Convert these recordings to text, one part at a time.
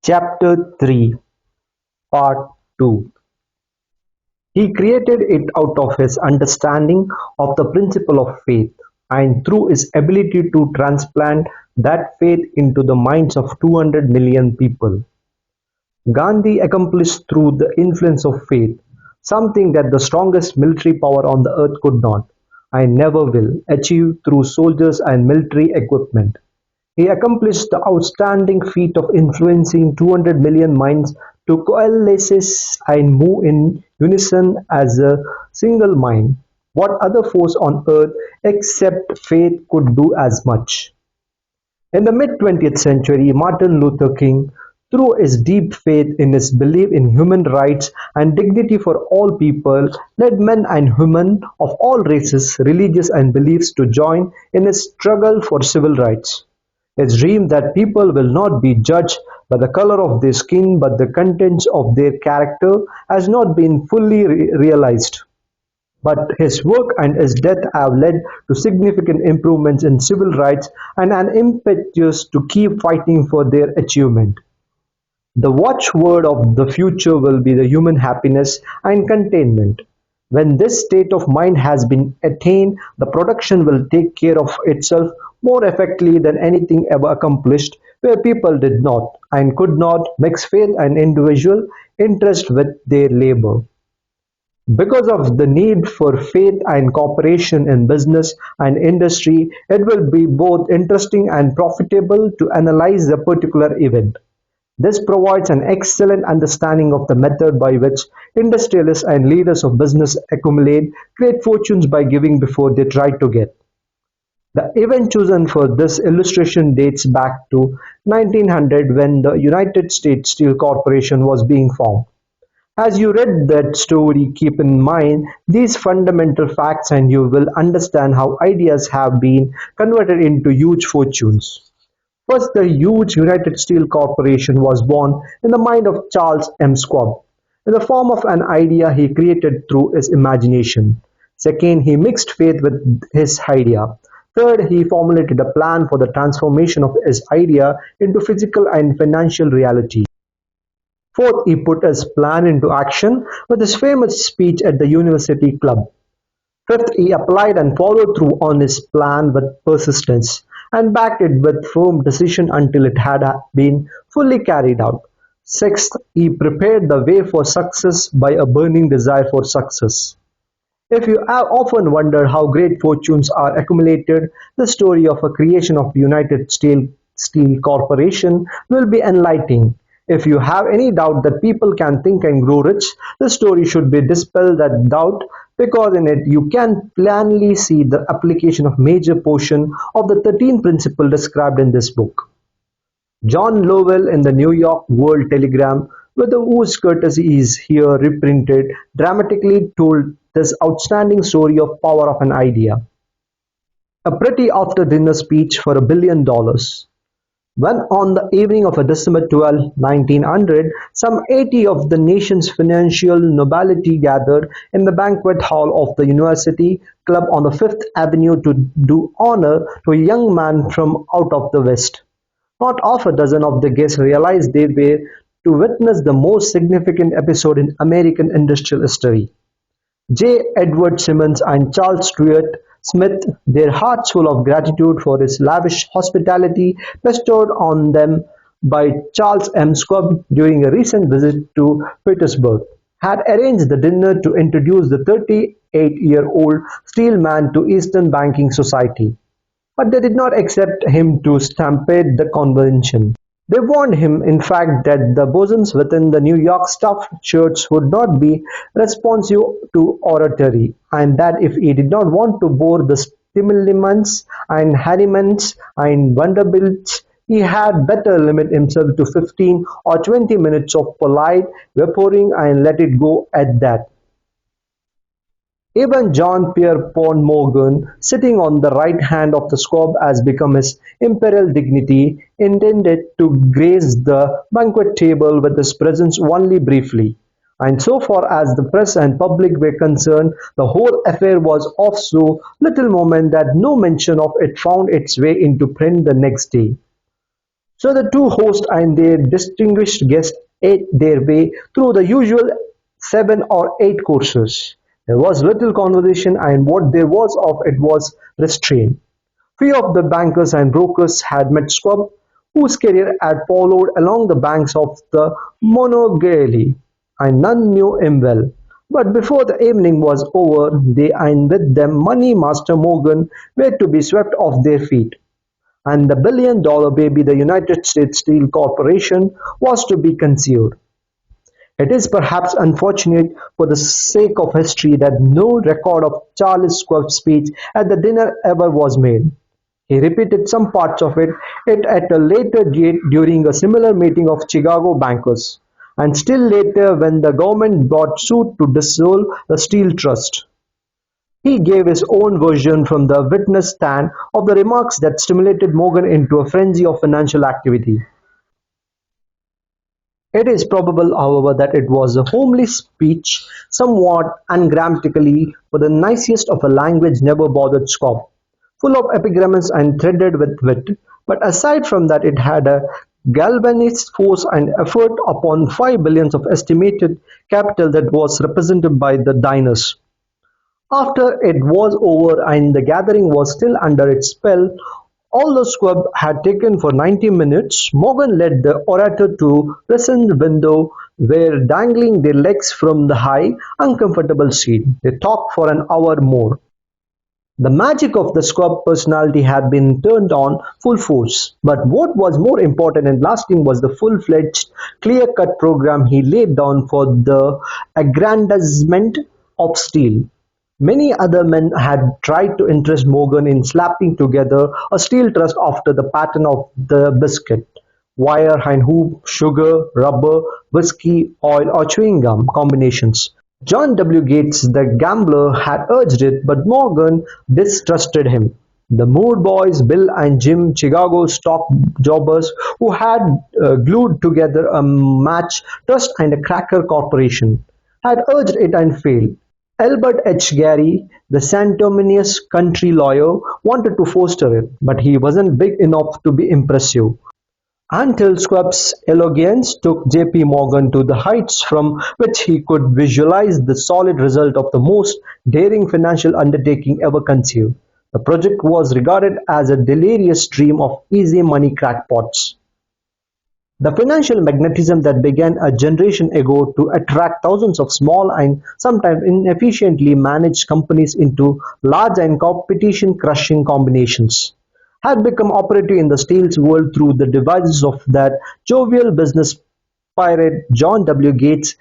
Chapter 3, Part 2. He created it out of his understanding of the principle of faith, and through his ability to transplant that faith into the minds of 200 million people. Gandhi accomplished through the influence of faith something that the strongest military power on the earth could not, and never will, achieve through soldiers and military equipment. He accomplished the outstanding feat of influencing 200 million minds to coalesce and move in unison as a single mind. What other force on earth except faith could do as much? In the mid-20th century, Martin Luther King, through his deep faith in his belief in human rights and dignity for all people, led men and women of all races, religions and beliefs to join in his struggle for civil rights. His dream that people will not be judged by the color of their skin but the contents of their character has not been fully realized. But his work and his death have led to significant improvements in civil rights and an impetus to keep fighting for their achievement. The watchword of the future will be the human happiness and contentment. When this state of mind has been attained, the production will take care of itself more effectively than anything ever accomplished, where people did not and could not mix faith and individual interest with their labor. Because of the need for faith and cooperation in business and industry, it will be both interesting and profitable to analyze the particular event. This provides an excellent understanding of the method by which industrialists and leaders of business accumulate great fortunes by giving before they try to get. The event chosen for this illustration dates back to 1900 when the United States Steel Corporation was being formed. As you read that story, keep in mind these fundamental facts and you will understand how ideas have been converted into huge fortunes. First, the huge United Steel Corporation was born in the mind of Charles M. Schwab, in the form of an idea he created through his imagination. Second, he mixed faith with his idea. Third, he formulated a plan for the transformation of his idea into physical and financial reality. Fourth, he put his plan into action with his famous speech at the University Club. Fifth, he applied and followed through on his plan with persistence, and backed it with firm decision until it had been fully carried out. Sixth, he prepared the way for success by a burning desire for success. If you have often wondered how great fortunes are accumulated, the story of a creation of United Steel Corporation will be enlightening. If you have any doubt that people can think and grow rich, the story should be dispel that doubt because in it you can plainly see the application of major portion of the 13 principles described in this book. John Lowell in the New York World Telegram, with whose courtesy is here reprinted, dramatically told this outstanding story of power of an idea. A pretty after-dinner speech for $1 billion. When on the evening of December 12, 1900, some 80 of the nation's financial nobility gathered in the banquet hall of the University Club on the Fifth Avenue to do honor to a young man from out of the West. Not half a dozen of the guests realized they were to witness the most significant episode in American industrial history. J. Edward Simmons and Charles Stuart Smith, their hearts full of gratitude for his lavish hospitality bestowed on them by Charles M. Schwab during a recent visit to Petersburg, had arranged the dinner to introduce the 38-year-old steel man to Eastern banking society. But they did not accept him to stampede the convention. They warned him, in fact, that the bosoms within the New York stuffed shirts would not be responsive to oratory, and that if he did not want to bore the stimulants and Harrimans and Vanderbilts, he had better limit himself to 15 or 20 minutes of polite vaporing and let it go at that. Even John Pierpont Morgan, sitting on the right hand of the Schwab, has become his imperial dignity, intended to grace the banquet table with his presence only briefly. And so far as the press and public were concerned, the whole affair was of so little moment that no mention of it found its way into print the next day. So the two hosts and their distinguished guests ate their way through the usual 7 or 8 courses. There was little conversation, and what there was of it was restraint. Few of the bankers and brokers had met Schwab, whose career had followed along the banks of the Monongahela, and none knew him well. But before the evening was over, they and with them Money Master Morgan were to be swept off their feet, and the billion-dollar baby the United States Steel Corporation was to be conceived. It is perhaps unfortunate for the sake of history that no record of Charles Schwab's speech at the dinner ever was made. He repeated some parts of it at a later date during a similar meeting of Chicago bankers, and still later when the government brought suit to dissolve the Steel Trust. He gave his own version from the witness stand of the remarks that stimulated Morgan into a frenzy of financial activity. It is probable, however, that it was a homely speech, somewhat ungrammatically, for the nicest of a language never bothered Scott, full of epigrams and threaded with wit, but aside from that it had a galvanized force and effort upon 5 billions of estimated capital that was represented by the diners. After it was over and the gathering was still under its spell, although Squab had taken for 90 minutes, Morgan led the orator to present window where dangling their legs from the high, uncomfortable seat. They talked for an hour more. The magic of the Squab personality had been turned on full force, but what was more important and lasting was the full-fledged, clear-cut program he laid down for the aggrandizement of steel. Many other men had tried to interest Morgan in slapping together a steel trust after the pattern of the biscuit, wire and hoop, sugar, rubber, whiskey, oil or chewing gum combinations. John W. Gates, the gambler, had urged it, but Morgan distrusted him. The Moore boys, Bill and Jim, Chicago stock jobbers who had glued together a match trust and a cracker corporation, had urged it and failed. Albert H. Gary, the sanctimonious country lawyer, wanted to foster it, but he wasn't big enough to be impressive. Until Schweppes' eloquence took J. P. Morgan to the heights from which he could visualize the solid result of the most daring financial undertaking ever conceived. The project was regarded as a delirious dream of easy money crackpots. The financial magnetism that began a generation ago to attract thousands of small and sometimes inefficiently managed companies into large and competition-crushing combinations had become operative in the steel world through the devices of that jovial business pirate John W. Gates.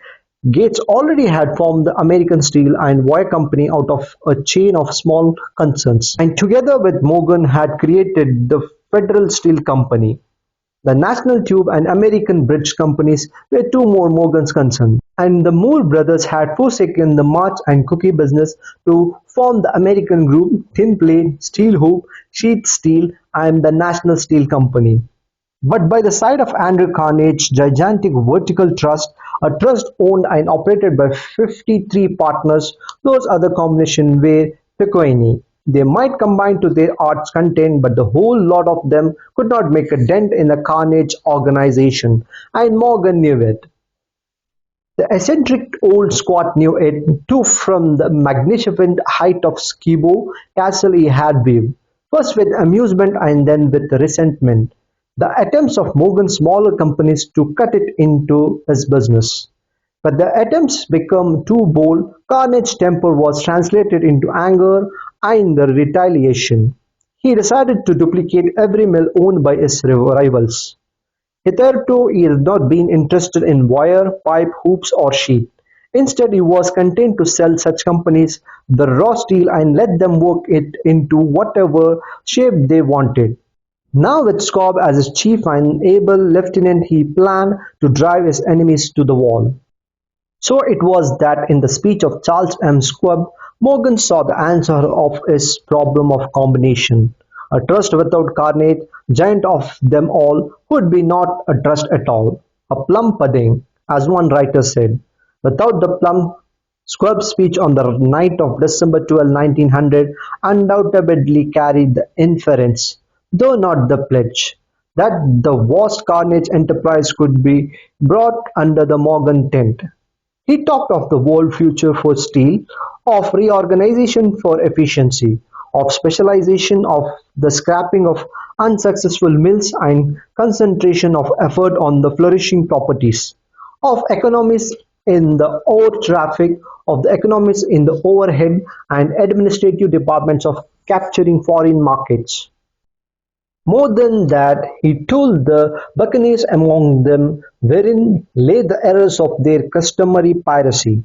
Gates already had formed the American Steel and Wire Company out of a chain of small concerns, and together with Morgan had created the Federal Steel Company. The National Tube and American Bridge Companies were two more Morgan's concerns, and the Moore brothers had forsaken the match and cookie business to form the American Group, Thin Plate, Steel Hoop, Sheet Steel, and the National Steel Company. But by the side of Andrew Carnegie's gigantic vertical trust, a trust owned and operated by 53 partners, those other combinations were pecuniary. They might combine to their art's content, but the whole lot of them could not make a dent in the Carnegie organization, and Morgan knew it. The eccentric old squat knew it, too, from the magnificent height of Skibo Castle he had viewed, first with amusement and then with resentment, the attempts of Morgan's smaller companies to cut it into his business. But the attempts became too bold, Carnage's temper was translated into anger and the retaliation. He decided to duplicate every mill owned by his rivals. Hitherto he had not been interested in wire, pipe, hoops or sheet. Instead he was content to sell such companies the raw steel and let them work it into whatever shape they wanted. Now with Scobb as his chief and able lieutenant he planned to drive his enemies to the wall. So it was that in the speech of Charles M. Schwab, Morgan saw the answer of his problem of combination. A trust without Carnage, giant of them all, would be not a trust at all. A plum pudding, as one writer said. Without the plum, Schwab's speech on the night of December 12, 1900 undoubtedly carried the inference, though not the pledge, that the vast Carnage enterprise could be brought under the Morgan tent. He talked of the world future for steel, of reorganization for efficiency, of specialization, of the scrapping of unsuccessful mills and concentration of effort on the flourishing properties, of economies in the ore traffic, of the economies in the overhead and administrative departments of capturing foreign markets. More than that, he told the buccaneers among them wherein lay the errors of their customary piracy.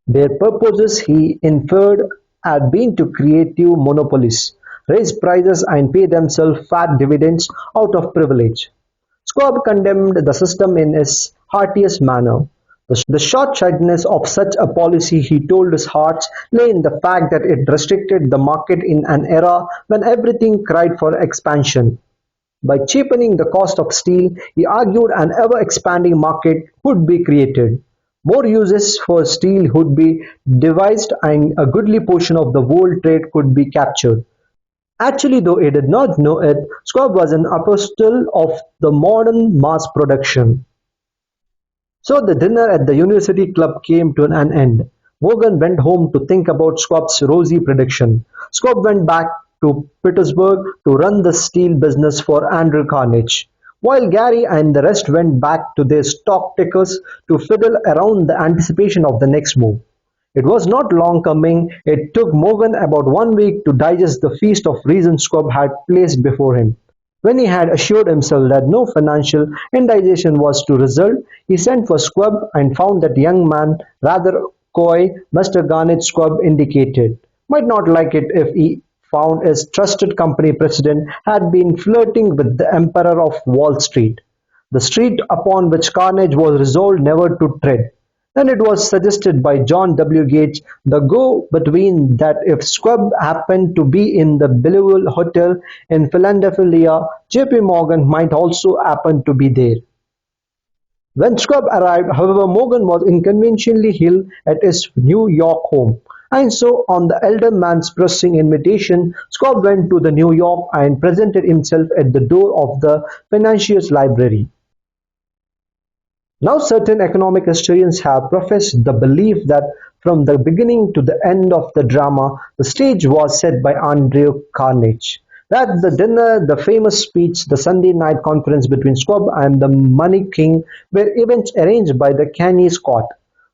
Their purposes, he inferred, had been to creative monopolies, raise prices and pay themselves fat dividends out of privilege. Schwab condemned the system in his heartiest manner. The short-sightedness of such a policy, he told his hearts, lay in the fact that it restricted the market in an era when everything cried for expansion. By cheapening the cost of steel, he argued an ever-expanding market would be created. More uses for steel would be devised and a goodly portion of the world trade could be captured. Actually, though he did not know it, Schwab was an apostle of the modern mass production. So the dinner at the University Club came to an end. Morgan went home to think about Schwab's rosy prediction. Schwab went back to Petersburg to run the steel business for Andrew Carnegie, while Gary and the rest went back to their stock tickers to fiddle around the anticipation of the next move. It was not long coming. It took Morgan about 1 week to digest the feast of reason Schwab had placed before him. When he had assured himself that no financial indigestion was to result, he sent for Schwab and found that young man rather coy. Mr. Garnet, Schwab indicated, might not like it if he found his trusted company president had been flirting with the emperor of Wall Street, the street upon which Carnegie was resolved never to tread. Then it was suggested by John W. Gates, the go-between, that if Schwab happened to be in the Bellevue Hotel in Philadelphia, J.P. Morgan might also happen to be there. When Schwab arrived, however, Morgan was inconveniently ill at his New York home, and so on the elder man's pressing invitation, Schwab went to the New York and presented himself at the door of the Financiers' Library. Now certain economic historians have professed the belief that from the beginning to the end of the drama, the stage was set by Andrew Carnegie. That the dinner, the famous speech, the Sunday night conference between Schwab and the Money King were events arranged by the Keynes court.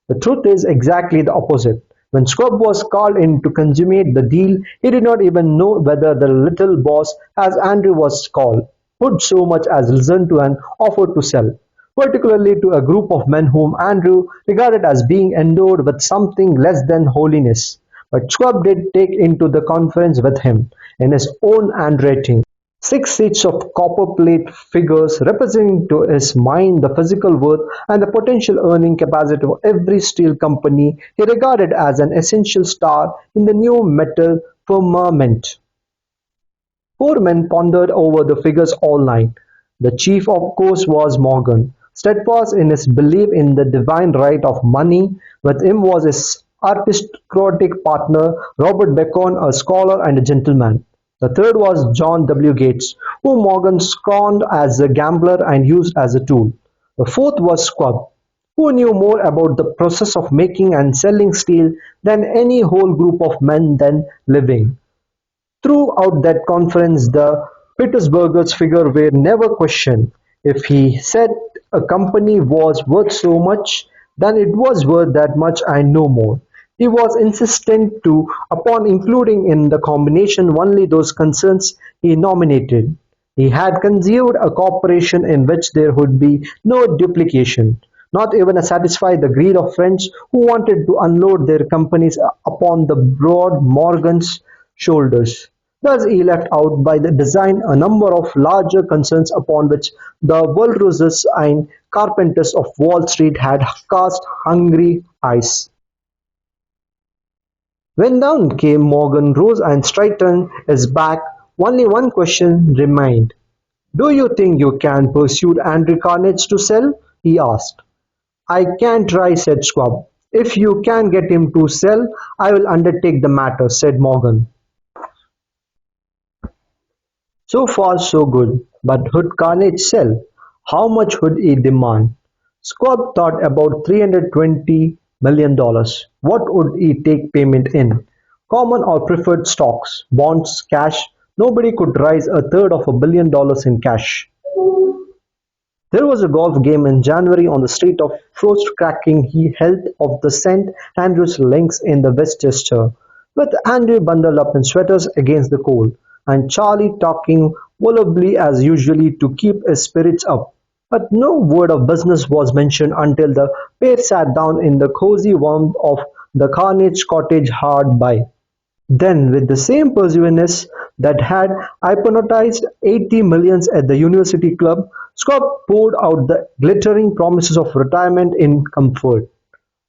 The truth is exactly the opposite. When Schwab was called in to consummate the deal, he did not even know whether the little boss, as Andrew was called, would so much as listen to an offer to sell, particularly to a group of men whom Andrew regarded as being endowed with something less than holiness. But Schwab did take into the conference with him, in his own handwriting, 6 sheets of copper-plate figures representing to his mind the physical worth and the potential earning capacity of every steel company he regarded as an essential star in the new metal firmament. Four men pondered over the figures all night. The chief, of course, was Morgan, steadfast in his belief in the divine right of money. With him was his aristocratic partner, Robert Bacon, a scholar and a gentleman. The third was John W. Gates, whom Morgan scorned as a gambler and used as a tool. The fourth was Schwab, who knew more about the process of making and selling steel than any whole group of men then living. Throughout that conference, the Petersburgers' figures were never questioned. If he said a company was worth so much, then it was worth that much and no more. He was insistent too upon including in the combination only those concerns he nominated. He had conceived a corporation in which there would be no duplication, not even to satisfy the greed of French who wanted to unload their companies upon the broad Morgan's shoulders. Thus he left out by the design a number of larger concerns upon which the Walruses and carpenters of Wall Street had cast hungry eyes. When down came Morgan rose and straightened his back. Only one question remained. "Do you think you can persuade Andrew Carnegie to sell?" he asked. "I can try," said Schwab. "If you can get him to sell, I will undertake the matter," said Morgan. So far so good. But would Carnage sell? How much would he demand? Schwab thought about $320 million. What would he take payment in? Common or preferred stocks, bonds, cash? Nobody could raise a third of $1 billion in cash. There was a golf game in January on the street of frost-cracking health of the St Andrews Links in the Westchester, with Andrew bundled up in sweaters against the cold, and Charlie talking volubly as usual to keep his spirits up. But no word of business was mentioned until the pair sat down in the cozy warmth of the Carnage cottage hard by. Then, with the same perseverance that had hypnotized 80 millions at the University Club, Scott poured out the glittering promises of retirement in comfort,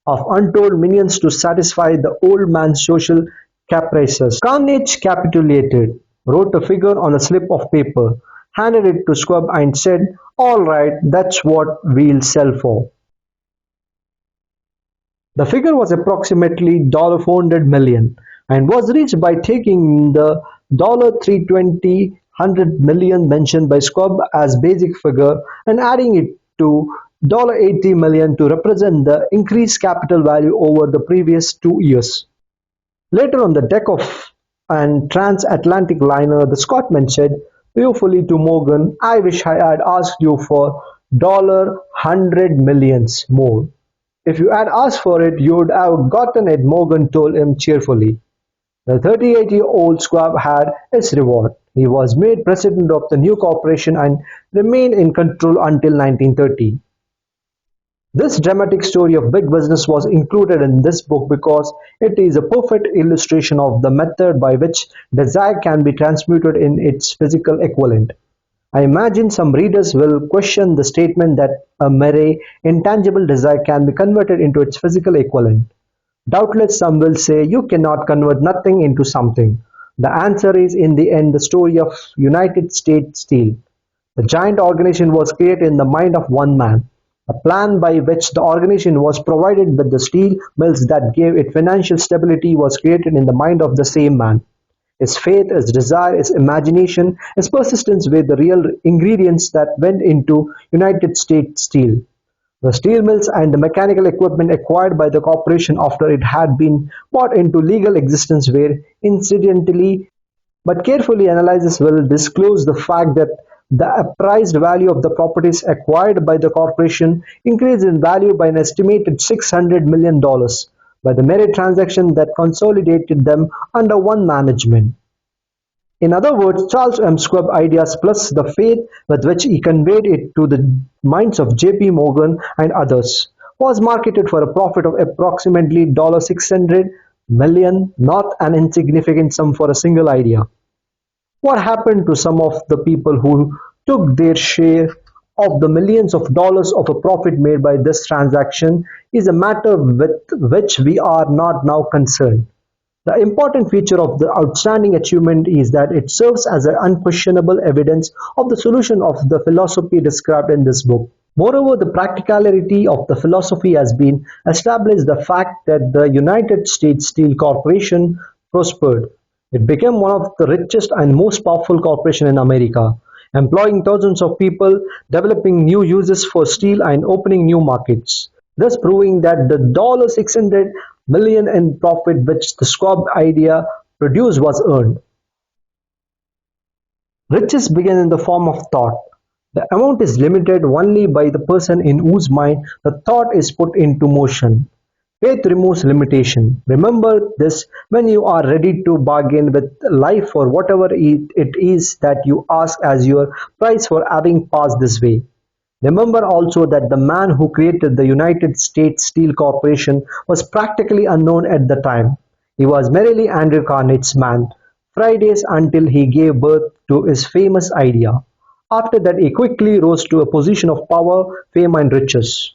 of untold millions to satisfy the old man's social caprices. Carnage capitulated, wrote a figure on a slip of paper, handed it to Schwab and said, "All right, that's what we'll sell for." The figure was approximately $400 million and was reached by taking the $320 million mentioned by Schwab as basic figure and adding it to $80 million to represent the increased capital value over the previous 2 years. Later on the deck of an transatlantic liner, the Scotsman said tearfully to Morgan, "I wish I had asked you for $100 millions more." "If you had asked for it, you'd have gotten it," Morgan told him cheerfully. The 38-year-old squab had his reward. He was made president of the new corporation and remained in control until 1930. This dramatic story of big business was included in this book because it is a perfect illustration of the method by which desire can be transmuted in its physical equivalent. I imagine some readers will question the statement that a mere intangible desire can be converted into its physical equivalent. Doubtless some will say you cannot convert nothing into something. The answer is in the end the story of United States Steel. The giant organization was created in the mind of one man. A plan by which the organization was provided with the steel mills that gave it financial stability was created in the mind of the same man. His faith, his desire, his imagination, his persistence were the real ingredients that went into United States Steel. The steel mills and the mechanical equipment acquired by the corporation after it had been brought into legal existence were incidentally but carefully analysis will disclose the fact that the appraised value of the properties acquired by the corporation increased in value by an estimated $600 million by the mere transaction that consolidated them under one management. In other words, Charles M. Schwab ideas plus the faith with which he conveyed it to the minds of J. P. Morgan and others was marketed for a profit of approximately $600 million, not an insignificant sum for a single idea. What happened to some of the people who took their share of the millions of dollars of a profit made by this transaction is a matter with which we are not now concerned. The important feature of the outstanding achievement is that it serves as an unquestionable evidence of the solution of the philosophy described in this book. Moreover, the practicality of the philosophy has been established the fact that the United States Steel Corporation prospered. It became one of the richest and most powerful corporations in America, employing thousands of people, developing new uses for steel and opening new markets, thus proving that the $600 million in profit which the Schwab idea produced was earned. Riches begin in the form of thought. The amount is limited only by the person in whose mind the thought is put into motion. Faith removes limitation. Remember this when you are ready to bargain with life for whatever it is that you ask as your price for having passed this way. Remember also that the man who created the United States Steel Corporation was practically unknown at the time. He was merely Andrew Carnegie's man, Fridays until he gave birth to his famous idea. After that he quickly rose to a position of power, fame and riches.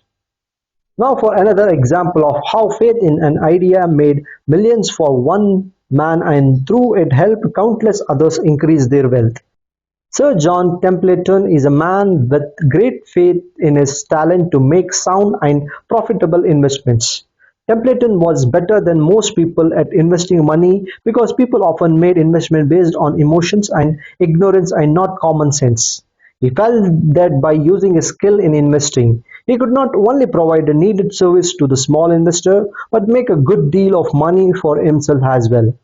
Now for another example of how faith in an idea made millions for one man and through it helped countless others increase their wealth. Sir John Templeton is a man with great faith in his talent to make sound and profitable investments. Templeton was better than most people at investing money because people often made investment based on emotions and ignorance and not common sense. He felt that by using his skill in investing, he could not only provide a needed service to the small investor, but make a good deal of money for himself as well.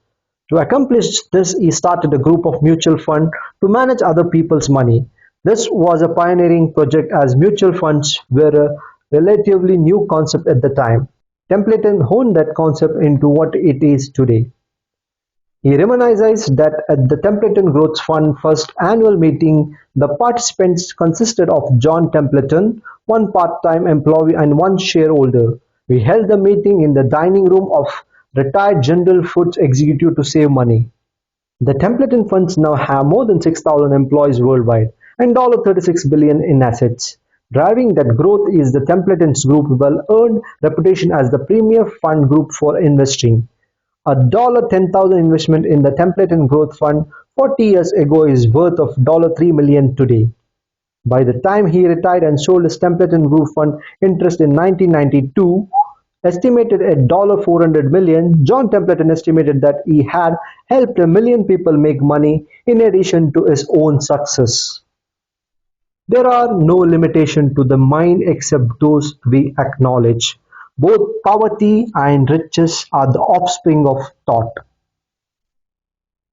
To accomplish this, he started a group of mutual funds to manage other people's money. This was a pioneering project as mutual funds were a relatively new concept at the time. Templeton honed that concept into what it is today. He reminisced that at the Templeton Growth Fund first annual meeting, the participants consisted of John Templeton, one part-time employee and one shareholder. We held the meeting in the dining room of retired General Foods executive to save money. The Templeton funds now have more than 6,000 employees worldwide and $36 billion in assets. Driving that growth is the Templeton's Group well-earned reputation as the premier fund group for investing. A $10,000 investment in the Templeton Growth Fund 40 years ago is worth of $3 million today. By the time he retired and sold his Templeton Group Fund interest in 1992, estimated at $400 million, John Templeton estimated that he had helped a million people make money in addition to his own success. There are no limitations to the mind except those we acknowledge. Both poverty and riches are the offspring of thought.